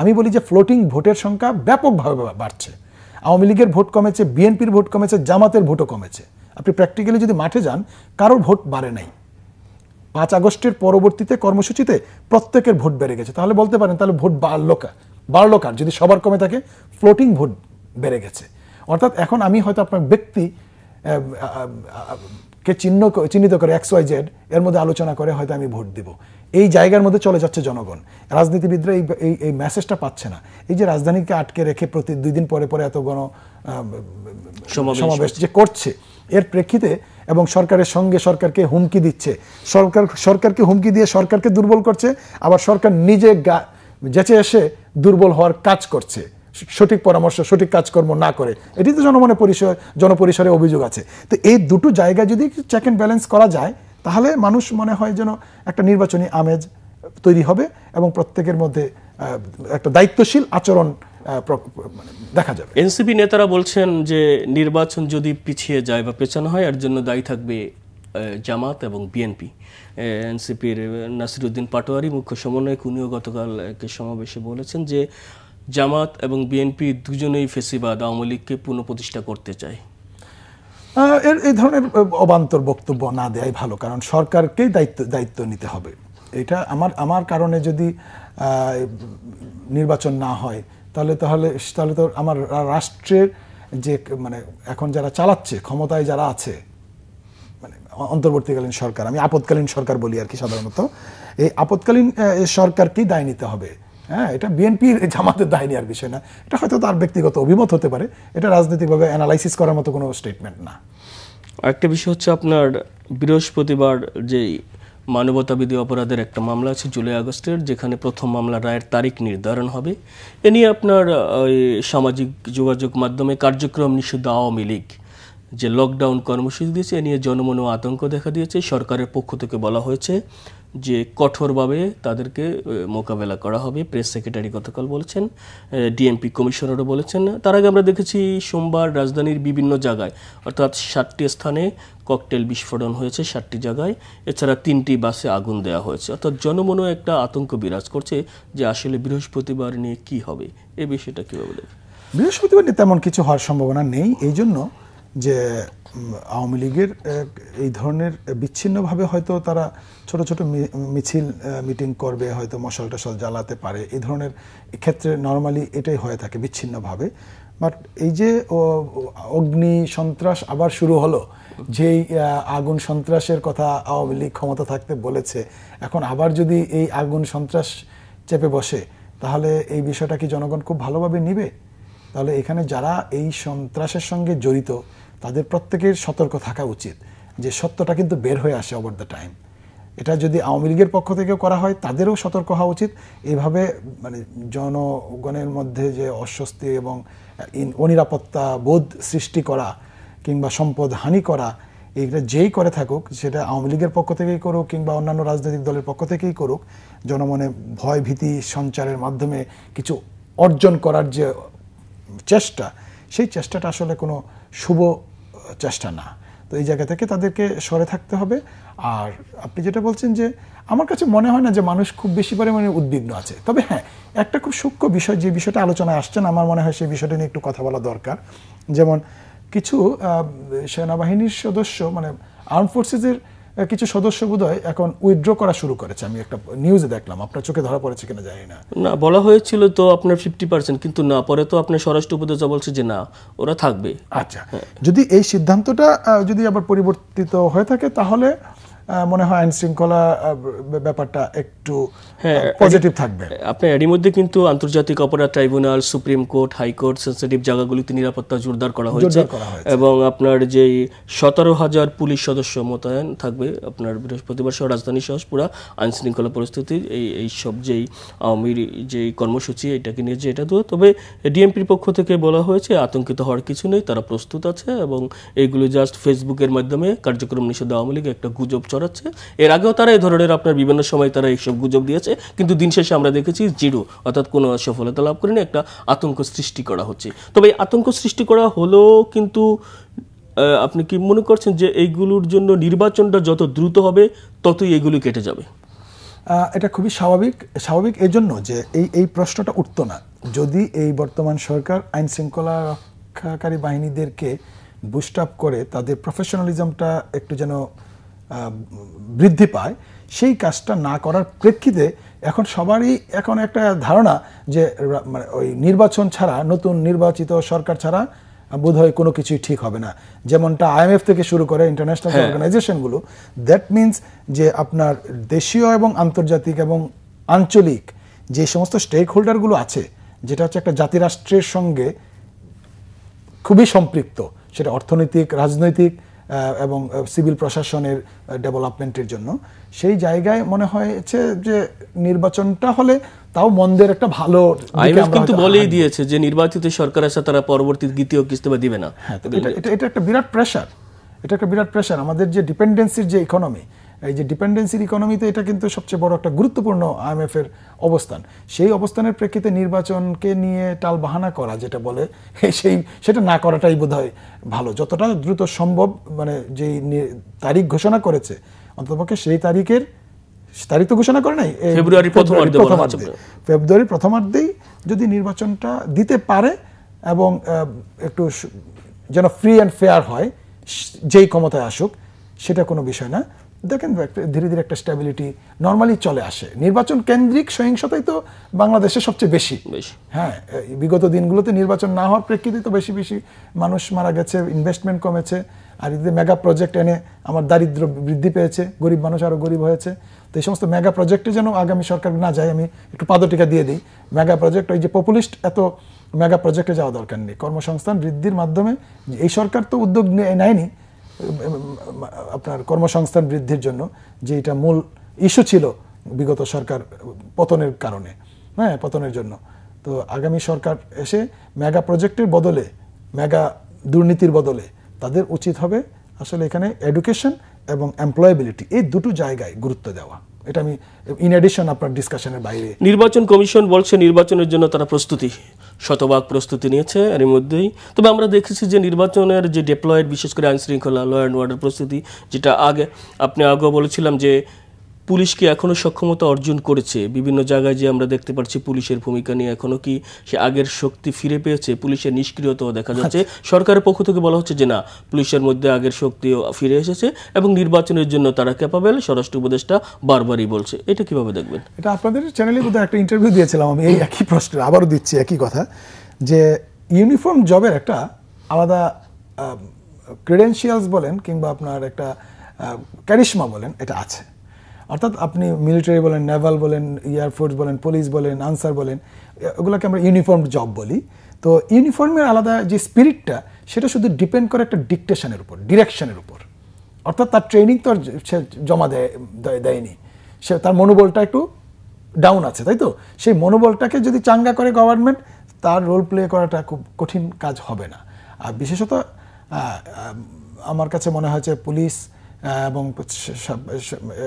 আমি বলি যে ফ্লোটিং ভোটের সংখ্যা ব্যাপকভাবে বাড়ছে। আওয়ামী লীগের ভোট কমেছে, বিএনপির ভোট কমেছে, জামাতের ভোটও কমেছে। আপনি প্র্যাকটিক্যালি যদি মাঠে যান, কারোর ভোট বাড়ে নাই। 5 আগস্টের পরবর্তীতে কর্মসূচিতে প্রত্যেকের ভোট বেড়ে গেছে। তাহলে বলতে পারেন তাহলে ভোট বাড়লো কার? যদি সবার কমে থাকে, ফ্লোটিং ভোট বেড়ে গেছে। অর্থাৎ এখন আমি হয়তো আপনার ব্যক্তি কে চিহ্নিত করে XYZ এর মধ্যে আলোচনা করে হয়তো আমি ভোট দিব, এই জায়গার মধ্যে চলে যাচ্ছে জনগণ। রাজনীতিবিদরা এই মেসেজটা পাচ্ছে না। এই যে রাজধানীকে আটকে রেখে প্রতি 2 দিন পরে পরে এত সমাবেশ যে করছে, এর প্রেক্ষিতে এবং সরকারের সঙ্গে সরকারকে হুমকি দিচ্ছে, সরকারকে হুমকি দিয়ে সরকারকে দুর্বল করছে, আবার সরকার নিজে যেচে এসে দুর্বল হওয়ার কাজ করছে সঠিক পরামর্শ সঠিক কাজকর্ম না করে। এটি তো জনপরিসরে অভিযোগ আছে। তো এই দুটো জায়গা যদি চেক অ্যান্ড ব্যালেন্স করা যায়, তাহলে মানুষ মনে হয় যেন একটা নির্বাচনী আমেজ তৈরি হবে এবং প্রত্যেকের মধ্যে একটা দায়িত্বশীল আচরণ দেখা যাবে। এনসিপি নেতারা বলছেন যে নির্বাচন যদি পিছিয়ে যায় বা পেছানো হয়, এর জন্য দায়ী থাকবে জামাত এবং বিএনপি। এনসিপির নাসিরউদ্দিন পাটোয়ারি মুখ্য সমন্বয়ক, উনিও গতকাল এক সমাবেশে বলেছেন যে জামাত এবং বিএনপি দুজনেই ফেসিবাদ, আওয়ামী লীগকে পুনঃপ্রতিষ্ঠা করতে চায়। এই ধরনের অবান্তর বক্তব্য না দেয়াই ভালো, কারণ সরকারকেই দায়িত্ব নিতে হবে। এটা আমার কারণে যদি নির্বাচন না হয়, তাহলে তো আমার রাষ্ট্রের যে মানে এখন যারা চালাচ্ছে, ক্ষমতায় যারা আছে, মানে অন্তর্বর্তীকালীন সরকার, আমি আপৎকালীন সরকার বলি আর কি সাধারণত, এই আপৎকালীন সরকারকেই দায় নিতে হবে। হ্যাঁ, এটা বিএনপির জামাতের দায় নেওয়ার বিষয় না, এটা হয়তো তার ব্যক্তিগত অভিমত হতে পারে, এটা রাজনৈতিকভাবে অ্যানালাইসিস করার মতো কোনো স্টেটমেন্ট না। আরেকটা বিষয় হচ্ছে আপনার বৃহস্পতিবার যেই মানবতাবিধি অপরাধের একটা মামলা আছে জুলাই আগস্টের, যেখানে প্রথম মামলা রায়ের তারিখ নির্ধারণ হবে। এ নিয়ে আপনার ওই সামাজিক যোগাযোগ মাধ্যমে কার্যক্রম নিষিদ্ধ আওয়ামী লীগ যে লকডাউন কর্মসূচি দিয়েছে, এ নিয়ে জনমনে আতঙ্ক দেখা দিয়েছে। সরকারের পক্ষ থেকে বলা হয়েছে যে কঠোরভাবে তাদেরকে মোকাবেলা করা হবে। প্রেস সেক্রেটারি গতকাল বলেছেন, ডিএমপি কমিশনারও বলেছেন। তার আগে আমরা দেখেছি সোমবার রাজধানীর বিভিন্ন জায়গায় অর্থাৎ 7টি স্থানে ককটেল বিস্ফোরণ হয়েছে, 7টি জায়গায়। এছাড়া 3টি বাসে আগুন দেওয়া হয়েছে। অর্থাৎ জনমনে একটা আতঙ্ক বিরাজ করছে যে আসলে বৃহস্পতিবার নিয়ে কি হবে, এই বিষয়টা কীভাবে দেখেন? বৃহস্পতিবার নিয়ে তেমন কিছু হওয়ার সম্ভাবনা নেই, এই জন্য যে আওয়ামী লীগের এই ধরনের বিচ্ছিন্নভাবে হয়তো তারা ছোট ছোট মিছিল মিটিং করবে, হয়তো মশাল টশাল জ্বালাতে পারে, এই ধরনের ক্ষেত্রে নর্মালি এটাই হয়ে থাকে বিচ্ছিন্নভাবে। বাট এই যে অগ্নি সন্ত্রাস আবার শুরু হলো, যেই আগুন সন্ত্রাসের কথা আওয়ামী লীগ ক্ষমতা থাকতে বলেছে, এখন আবার যদি এই আগুন সন্ত্রাস চেপে বসে, তাহলে এই বিষয়টা কি জনগণ খুব ভালোভাবে নিবে? তাহলে এখানে যারা এই সন্ত্রাসের সঙ্গে জড়িত তাদের প্রত্যেকের সতর্ক থাকা উচিত, যে সত্যটা কিন্তু বের হয়ে আসে ওভার দ্য টাইম। এটা যদি আওয়ামী লীগের পক্ষ থেকেও করা হয়, তাদেরও সতর্ক হওয়া উচিত। এইভাবে মানে জনগণের মধ্যে যে অস্বস্তি এবং অনিরাপত্তা বোধ সৃষ্টি করা কিংবা সম্পদ হানি করা, এইটা যেই করে থাকুক, সেটা আওয়ামী লীগের পক্ষ থেকেই করুক কিংবা অন্যান্য রাজনৈতিক দলের পক্ষ থেকেই করুক, জনমনে ভয় ভীতি সঞ্চারের মাধ্যমে কিছু অর্জন করার যে চেষ্টা, সেই চেষ্টাটা আসলে কোনো শুভ চেষ্টা না। তো এই জায়গা থেকে তাদেরকে সরে থাকতে হবে। আর আপনি যেটা বলছেন, যে আমার কাছে মনে হয় না যে মানুষ খুব বেশি পরিমাণে উদ্বিগ্ন আছে। তবে হ্যাঁ, একটা খুব সূক্ষ্ম বিষয়, যে বিষয়টা আলোচনায় আসছে না, আমার মনে হয় সেই বিষয়টা নিয়ে একটু কথা বলা দরকার। যেমন কিছু সেনাবাহিনীর সদস্য, মানে আর্ম ফোর্সেসের কিছু সদস্য বোধহয় এখন উইথড্র করা শুরু করেছে, আমি একটা নিউজে দেখলাম। আপনার চোখে ধরা পড়েছে কিনা জানি না। না, বলা হয়েছিল তো আপনার 50%, কিন্তু না, পরে তো আপনার স্বরাষ্ট্র উপদেষ্টা বলছে যে না, ওরা থাকবে। আচ্ছা, যদি এই সিদ্ধান্তটা যদি আবার পরিবর্তিত হয়ে থাকে, তাহলে মনে হয় আইন শৃঙ্খলা ব্যাপারটা একটু পজিটিভ থাকবে। আপনার এরই মধ্যে কিন্তু আন্তর্জাতিক অপরাধ tribunal, supreme court, high court, sensitive জায়গাগুলিতে নিরাপত্তা জোরদার করা হয়েছে এবং আপনার যেই 17,000 পুলিশ সদস্য মোতায়েন থাকবে আপনার বৃহস্পতিবার সহ রাজধানী সহ পুরা আইন শৃঙ্খলা পরিস্থিতি এই সব যেই আওয়ামীর যেই কর্মসূচি এটাকে নিয়ে যে এটা তো। তবে ডিএমপির পক্ষ থেকে বলা হয়েছে আতঙ্কিত হওয়ার কিছু নেই, তারা প্রস্তুত আছে এবং এইগুলো জাস্ট ফেসবুকের মাধ্যমে কার্যক্রম নিষিদ্ধ আওয়ামী লীগ একটা গুজব ছড়াচ্ছে। এর আগেও তারা এই ধরনের আপনার বিভিন্ন সময় তারা এইসব গুজব দিয়েছে, কিন্তু দিন শেষে আমরা দেখেছি জিরো, অর্থাৎ কোনো সফলতা লাভ করেনি, একটা আতঙ্ক সৃষ্টি করা হচ্ছে। তবে এই আতঙ্ক সৃষ্টি করা হলো, কিন্তু আপনি কি মনে করছেন যে এইগুলোর জন্য নির্বাচনটা যত দ্রুত হবে ততই এগুলো কেটে যাবে? এটা খুবই স্বাভাবিক এই জন্য যে এই প্রশ্নটা উঠতো না যদি এই বর্তমান সরকার আইন শৃঙ্খলা রক্ষাকারী বাহিনীদেরকে বুস্ট আপ করে তাদের প্রফেশনালিজমটা একটু যেন বৃদ্ধি পায়। সেই কাজটা না করার প্রেক্ষিতে এখন সবারই এখন একটা ধারণা যে মানে ওই নির্বাচন ছাড়া, নতুন নির্বাচিত সরকার ছাড়া বোধহয় কোনো কিছুই ঠিক হবে না। যেমনটা আইএমএফ থেকে শুরু করে ইন্টারন্যাশনাল অর্গানাইজেশনগুলো, দ্যাট মিনস যে আপনার দেশীয় এবং আন্তর্জাতিক এবং আঞ্চলিক যে সমস্ত স্টেক হোল্ডারগুলো আছে, যেটা হচ্ছে একটা জাতিরাষ্ট্রের সঙ্গে খুবই সম্পৃক্ত, সেটা অর্থনৈতিক, রাজনৈতিক এবং সিভিল প্রশাসনের ডেভেলপমেন্টের জন্য, সেই জায়গায় মনে হয়েছে যে নির্বাচনটা হলে তাও মন্দের একটা ভালো। আইএমএফ কিন্তু বলেই দিয়েছে যে নির্বাচিত সরকার আসা তারা পরবর্তী দ্বিতীয় কিস্তি বা দিবে না। হ্যাঁ, এটা একটা বিরাট প্রেশার, এটা একটা বিরাট প্রেশার। আমাদের যে ডিপেন্ডেন্সির যে ইকোনমি, এই যে ডিপেন্ডেন্সির ইকোনমিতে এটা কিন্তু সবচেয়ে বড় একটা গুরুত্বপূর্ণ আইএমএফ এর অবস্থান। সেই অবস্থানের প্রেক্ষিতে নির্বাচনকে নিয়ে টাল বাহানা করা যেটা বলে, সেটা না করাটাই বোধহয় ভালো। যতটা দ্রুত সম্ভব, মানে যেই তারিখ ঘোষণা করেছে অন্ততপক্ষে সেই তারিখ তো ঘোষণা করে নাই, ফেব্রুয়ারি প্রথমার্ধেই যদি নির্বাচনটা দিতে পারে এবং একটু যেন ফ্রি অ্যান্ড ফেয়ার হয়, যেই ক্ষমতায় আসুক, সেটা কোনো বিষয় না। দেখেন ধীরে ধীরে একটা স্ট্যাবিলিটি নর্মালি চলে আসে। নির্বাচন কেন্দ্রিক সহিংসতাই তো বাংলাদেশে সবচেয়ে বেশি। হ্যাঁ, বিগত দিনগুলোতে নির্বাচন না হওয়ার প্রেক্ষিতে তো বেশি বেশি মানুষ মারা গেছে, ইনভেস্টমেন্ট কমেছে, আর এতে মেগা প্রজেক্ট এনে আমার দারিদ্র বৃদ্ধি পেয়েছে, গরিব মানুষ আরও গরিব হয়েছে। তো এই সমস্ত মেগা প্রজেক্টে যেন আগামী সরকার না যায়, আমি একটু পাদটিকা দিয়ে দিই। মেগা প্রজেক্ট, ওই যে পপুলিস্ট এত মেগা প্রজেক্টে যাওয়া দরকার নেই। কর্মসংস্থান বৃদ্ধির মাধ্যমে এই সরকার তো উদ্যোগ নেয়নি আপনার কর্মসংস্থান বৃদ্ধির জন্য, যে এটা মূল ইস্যু ছিল বিগত সরকার পতনের কারণে, হ্যাঁ, পতনের জন্য। তো আগামী সরকার এসে মেগা প্রজেক্টের বদলে, মেগা দুর্নীতির বদলে তাদের উচিত হবে আসলে এখানে এডুকেশন এবং এমপ্লয়াবিলিটি, এই দুটো জায়গায় গুরুত্ব দেওয়া। এটা আমি ইন এডিশন আপনার ডিসকাশনের বাইরে। নির্বাচন কমিশন বলছে নির্বাচনের জন্য তারা প্রস্তুতি, শতভাগ প্রস্তুতি নিয়েছে এর মধ্যেই। তবে আমরা দেখেছি যে নির্বাচনের যে ডিপ্লয়েড, বিশেষ করে আইন শৃঙ্খলা, ল অ্যান্ড অর্ডার প্রস্তুতি, যেটা আপনি আগেও বলেছিলাম যে পুলিশকে এখনও সক্ষমতা অর্জন করেছে। বিভিন্ন জায়গায় যে আমরা দেখতে পাচ্ছি পুলিশের ভূমিকা নিয়ে এখনও কি সে আগের শক্তি ফিরে পেয়েছে? পুলিশের নিষ্ক্রিয়তাও দেখা যাচ্ছে। সরকারের পক্ষ থেকে বলা হচ্ছে যে না, পুলিশের মধ্যে আগের শক্তিও ফিরে এসেছে এবং নির্বাচনের জন্য তারা ক্যাপাবেল। স্বরাষ্ট্র উপদেষ্টা বারবারই বলছে। এটা কিভাবে দেখবেন? এটা আপনাদের চ্যানেলে বোধহয় একটা ইন্টারভিউ দিয়েছিলাম আমি এই একই প্রশ্নের, আবারও দিচ্ছি একই কথা, যে ইউনিফর্ম জবের একটা আলাদা ক্রেডেনশিয়ালস বলেন কিংবা আপনার একটা ক্যারিশমা বলেন, এটা আছে। অর্থাৎ আপনি মিলিটারি বলেন, নেভাল বলেন, এয়ারফোর্স বলেন, পুলিশ বলেন, আনসার বলেন, ওগুলোকে আমরা ইউনিফর্ম জব বলি। তো ইউনিফর্মের আলাদা যে স্পিরিটটা, সেটা শুধু ডিপেন্ড করে একটা ডিকটেশনের উপর, ডিরেকশনের উপর। অর্থাৎ তার ট্রেনিং তো সে জমা দেয়নি, সে তার মনোবলটা একটু ডাউন আছে, তাই তো? সেই মনোবলটাকে যদি চাঙ্গা করে গভর্নমেন্ট, তার রোল প্লে করাটা খুব কঠিন কাজ হবে না। আর বিশেষত আমার কাছে মনে হয়েছে পুলিশ এবং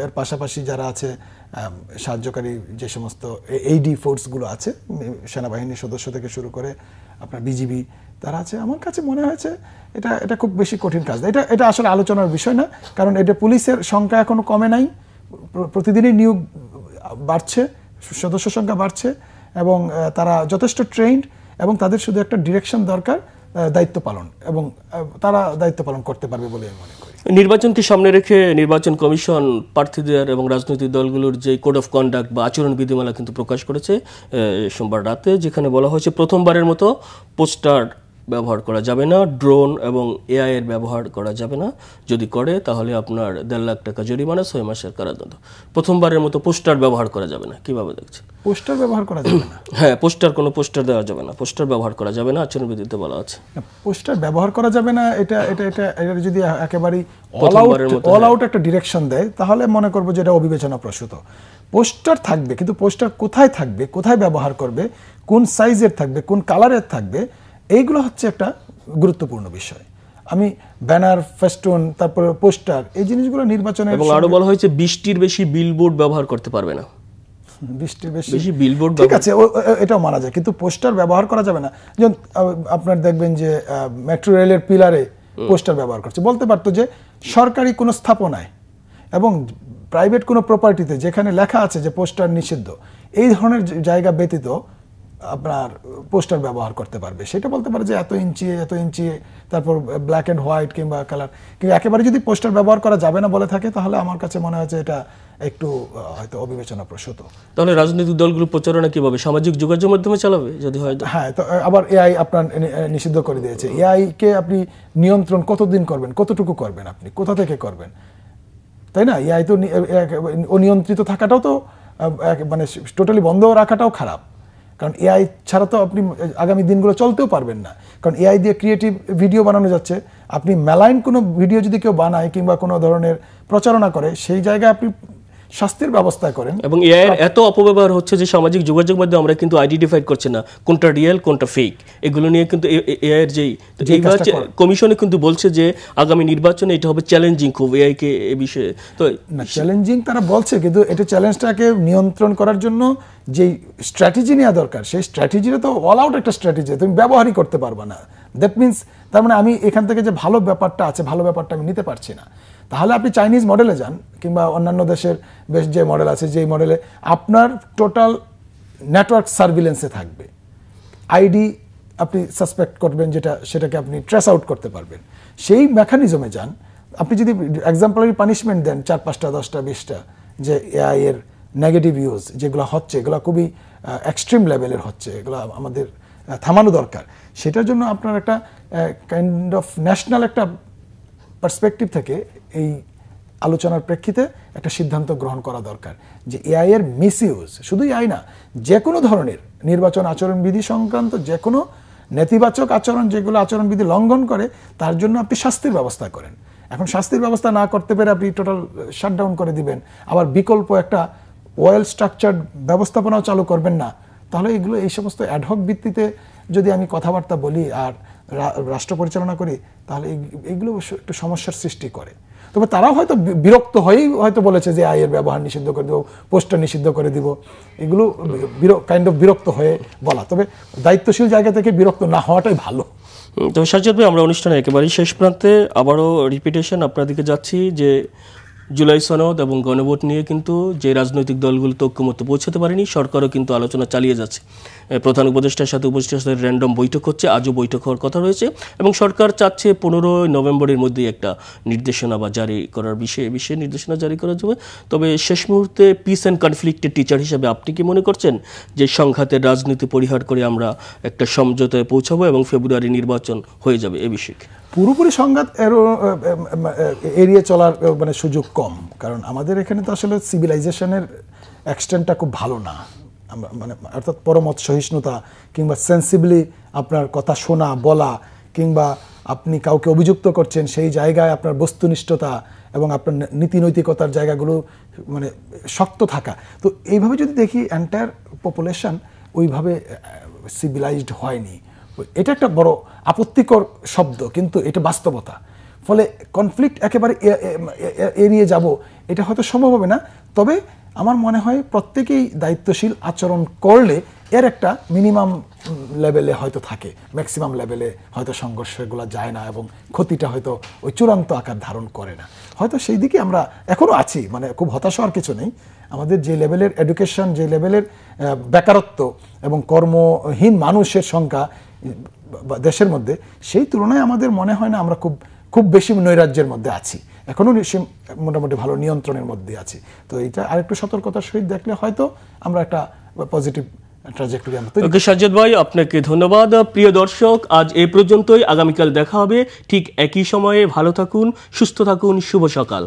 এর পাশাপাশি যারা আছে সাহায্যকারী যে সমস্ত এইডি ফোর্সগুলো আছে, সেনাবাহিনীর সদস্য থেকে শুরু করে আপনার বিজিবি তারা আছে, আমার কাছে মনে হয়েছে এটা খুব বেশি কঠিন কাজ। এটা আসলে আলোচনার বিষয় না, কারণ এটা পুলিশের সংখ্যা এখনো কমে নাই, প্রতিদিনই নিয়োগ বাড়ছে, সদস্য সংখ্যা বাড়ছে এবং তারা যথেষ্ট ট্রেন্ড, এবং তাদের শুধু একটা ডিরেকশন দরকার, দায়িত্ব পালন, এবং তারা দায়িত্ব পালন করতে পারবে বলে আমি মনে করি। নির্বাচনকে সামনে রেখে নির্বাচন কমিশন প্রার্থীদের এবং রাজনৈতিক দলগুলোর যে কোড অফ কন্ডাক্ট বা আচরণ বিধিমালা কিন্তু প্রকাশ করেছে সোমবার রাতে, যেখানে বলা হয়েছে প্রথমবারের মতো পোস্টার ব্যবহার করা যাবে না, ড্রোন এবং এআই এর ব্যবহার করা যাবে না। যদি করে তাহলে আপনার 1.5 লাখ টাকা জরিমানা, 6 মাসের কারাদণ্ড। প্রথমবারের মতো পোস্টার ব্যবহার করা যাবে না। কিভাবে দেখছেন? পোস্টার ব্যবহার করা যাবে না? হ্যাঁ, কোনো পোস্টার দেওয়া যাবে না, পোস্টার ব্যবহার করা যাবে না, আচরণবিধিতে বলা আছে। পোস্টার ব্যবহার করা যাবে না, এটা যদি একেবারেই অল আউট একটা ডিরেকশন দেয়, তাহলে মনে করবো যে এটা অবিবেচনা প্রসূত। পোস্টার থাকবে, কিন্তু পোস্টার কোথায় থাকবে, কোথায় ব্যবহার করবে, কোন সাইজের থাকবে, কোন কালারের থাকবে, এইগুলো হচ্ছে একটা গুরুত্বপূর্ণ বিষয়। আমি ব্যানার, ফেস্টুন, তারপরে পোস্টার, এই জিনিসগুলো নির্বাচনের, এবং আরো বলা হয়েছে 20টির বেশি বিলবোর্ড ব্যবহার করতে পারবে না। 20টির বেশি বিলবোর্ড, ঠিক আছে, এটাও মানা যায়, কিন্তু পোস্টার ব্যবহার করা যাবে না। যেমন আপনার দেখবেন যে মেট্রো রেলের পিলারে পোস্টার ব্যবহার করছে, বলতে পারতো যে সরকারি কোনো স্থাপনায় এবং প্রাইভেট কোনো প্রপার্টিতে যেখানে লেখা আছে যে পোস্টার নিষিদ্ধ, এই ধরনের জায়গা ব্যতীত আপনার পোস্টার ব্যবহার করতে পারবে। সেটা বলতে পারে যে এত ইঞ্চি, তারপর ব্ল্যাক অ্যান্ড হোয়াইট কিংবা কালার। কিন্তু একেবারে যদি পোস্টার ব্যবহার করা যাবে না বলে থাকে, তাহলে আমার কাছে মনে হচ্ছে এটা একটু হয়তো অবিবেচনা প্রসূত। তাহলে রাজনৈতিক দলগুলো প্রচারণা কিভাবে, সামাজিক যোগাযোগ মাধ্যমে চালাবে? যদি হয়, হ্যাঁ, তো আবার এআই আপনার নিষিদ্ধ করে দিয়েছে। এআই কে আপনি নিয়ন্ত্রণ কতদিন করবেন, কতটুকু করবেন, আপনি কোথা থেকে করবেন, তাই না? এআই তো অনিয়ন্ত্রিত থাকাটাও তো মানে টোটালি বন্ধ রাখাটাও খারাপ, কারণ এআই ছাড়া তো আপনি আগামী দিনগুলো চলতেও পারবেন না। কারণ এআই দিয়ে ক্রিয়েটিভ ভিডিও বানানো যাচ্ছে, আপনি মেলাইন কোনো ভিডিও যদি কেউ বানায় কিংবা কোনো ধরনের প্রচারণা করে, সেই জায়গায় আপনি শাস্তির ব্যবস্থা করেন। এবং এআই এর এত অপব্যবহার হচ্ছে যে সামাজিক যোগাযোগ মাধ্যমে আমরা কিন্তু আইডেন্টিফাই করছি না কোনটা রিয়েল কোনটা ফেক। এগুলো নিয়ে কিন্তু এআই এর যেই কমিশনে কিন্তু বলছে যে আগামী নির্বাচনে এটা হবে চ্যালেঞ্জিং খুব এআই কে এই বিষয়ে। তো না, চ্যালেঞ্জিং তারা বলছে, কিন্তু এটা চ্যালেঞ্জটাকে নিয়ন্ত্রণ করার জন্য যে স্ট্র্যাটেজি নেওয়া দরকার, সেই স্ট্র্যাটেজিটা তো অল আউট একটা স্ট্র্যাটেজি, তুমি ব্যবহারই করতে পারবে না। দ্যাট মিনস তার মানে আমি এখান থেকে যে ভালো ব্যাপারটা আছে, ভালো ব্যাপারটা আমি নিতে পারছি না। তাহলে আপনি চাইনিজ মডেলে যান কিংবা অন্যান্য দেশের বেশ যে মডেল আছে, যেই মডেলে আপনার টোটাল নেটওয়ার্ক সার্ভিলেন্সে থাকবে, আইডি আপনি সাসপেক্ট করবেন যেটা, সেটাকে আপনি ট্রেস আউট করতে পারবেন, সেই মেকানিজমে যান। আপনি যদি এক্সাম্পলারি পানিশমেন্ট দেন 4, 5টা 10টা 20টা, যে এআই এর নেগেটিভ ইউজ যেগুলো হচ্ছে, এগুলো খুবই এক্সট্রিম লেভেলের হচ্ছে, এগুলো আমাদের থামানো দরকার। সেটার জন্য আপনার একটা কাইন্ড অফ ন্যাশনাল একটা পার্সপেক্টিভ থেকে এই আলোচনার প্রেক্ষিতে একটা সিদ্ধান্ত গ্রহণ করা দরকার যে এআই এর মিসইউজ, শুধু এআই না, যে কোনো ধরনের নির্বাচন আচরণবিধি সংক্রান্ত যে কোনো নেতিবাচক আচরণ, যেগুলো আচরণবিধি লঙ্ঘন করে, তার জন্য আপনি শাস্তির ব্যবস্থা করেন। এখন শাস্তির ব্যবস্থা না করতে পেরে আপনি টোটাল শাটডাউন করে দিবেন, আবার বিকল্প একটা ওয়েল স্ট্রাকচার্ড ব্যবস্থাপনাও চালু করবেন না, তাহলে এগুলো এই সমস্ত অ্যাডহক ভিত্তিতে যদি আমি কথাবার্তা বলি আর রাষ্ট্র পরিচালনা করি, তাহলে এগুলো একটু সমস্যার সৃষ্টি করে। তবে তারাও হয়তো বিরক্ত হয়েই হয়তো বলেছে যে আয়ের ব্যবহার নিষিদ্ধ করে দেবো, পোস্টার নিষিদ্ধ করে দিব, এগুলো কাইন্ড অফ বিরক্ত হয়ে বলা। তবে দায়িত্বশীল জায়গা থেকে বিরক্ত না হওয়াটাই ভালো। তবে সাজ্জাদ ভাই, আমরা অনুষ্ঠানে একেবারেই শেষ প্রান্তে আবারও রিপিটেশন আপনার দিকে যাচ্ছি যে জুলাই সনদ এবং গণভোট নিয়ে কিন্তু যে রাজনৈতিক দলগুলো তো ঐক্যমত্যে পৌঁছাতে পারেনি, সরকারও কিন্তু আলোচনা চালিয়ে যাচ্ছে। প্রধান উপদেষ্টার সাথে উপদেষ্টার সাথে র্যান্ডম বৈঠক হচ্ছে, আজও বৈঠক হওয়ার কথা রয়েছে, এবং সরকার চাচ্ছে 15 নভেম্বরের মধ্যেই একটা নির্দেশনা বা জারি করার বিষয়ে নির্দেশনা জারি করা যাবে। তবে শেষ মুহূর্তে পিস অ্যান্ড কনফ্লিক্টের টিচার হিসেবে আপনি কি মনে করছেন যে সংঘাতের রাজনীতি পরিহার করে আমরা একটা সমঝোতায় পৌঁছাবো এবং ফেব্রুয়ারি নির্বাচন হয়ে যাবে? এ বিষয়ে পুরোপুরি সংঘাত এড়িয়ে চলার মানে সুযোগ কম, কারণ আমাদের এখানে তো আসলে সিভিলাইজেশনের এক্সটেন্টটা খুব ভালো না। মানে অর্থাৎ পরমত সহিষ্ণুতা কিংবা সেন্সিবলি আপনার কথা শোনা বলা, কিংবা আপনি কাউকে অভিযুক্ত করছেন সেই জায়গায় আপনার বস্তুনিষ্ঠতা এবং আপনার নীতি নৈতিকতার জায়গাগুলো মানে শক্ত থাকা। তো এইভাবে যদি দেখি এন্টায়ার পপুলেশন ওইভাবে সিভিলাইজড হয়নি। এটা একটা বড় আপত্তিকর শব্দ, কিন্তু এটা বাস্তবতা। ফলে কনফ্লিক্ট একেবারে এড়িয়ে যাব এটা হয়তো সম্ভব হবে না। তবে আমার মনে হয় প্রত্যেকেই দায়িত্বশীল আচরণ করলে এর একটা মিনিমাম লেভেলে হয়তো থাকে, ম্যাক্সিমাম লেভেলে হয়তো সংঘর্ষগুলো যায় না এবং ক্ষতিটা হয়তো ওই চূড়ান্ত আকার ধারণ করে না। হয়তো সেই দিকে আমরা এখনও আছি, মানে খুব হতাশ হওয়ার কিছু নেই। আমাদের যে লেভেলের এডুকেশন, যে লেভেলের বেকারত্ব এবং কর্মহীন মানুষের সংখ্যা দেশের মধ্যে, সেই তুলনায় আমাদের মনে হয় না আমরা খুব বেশি নৈরাজ্যের মধ্যে আছি, এখনও মোটামুটি ভালো নিয়ন্ত্রণের মধ্যে আছি। তো এটা আরেকটু সতর্কতার সহিত দেখলে হয়তো আমরা একটা পজিটিভ ট্র্যাজেক্টরি আমরা তৈরি। ওকে সাজ্জাদ ভাই, আপনাকে ধন্যবাদ। প্রিয় দর্শক, আজ এই পর্যন্তই। আগামীকাল দেখা হবে ঠিক একই সময়ে। ভালো থাকুন, সুস্থ থাকুন, শুভ সকাল।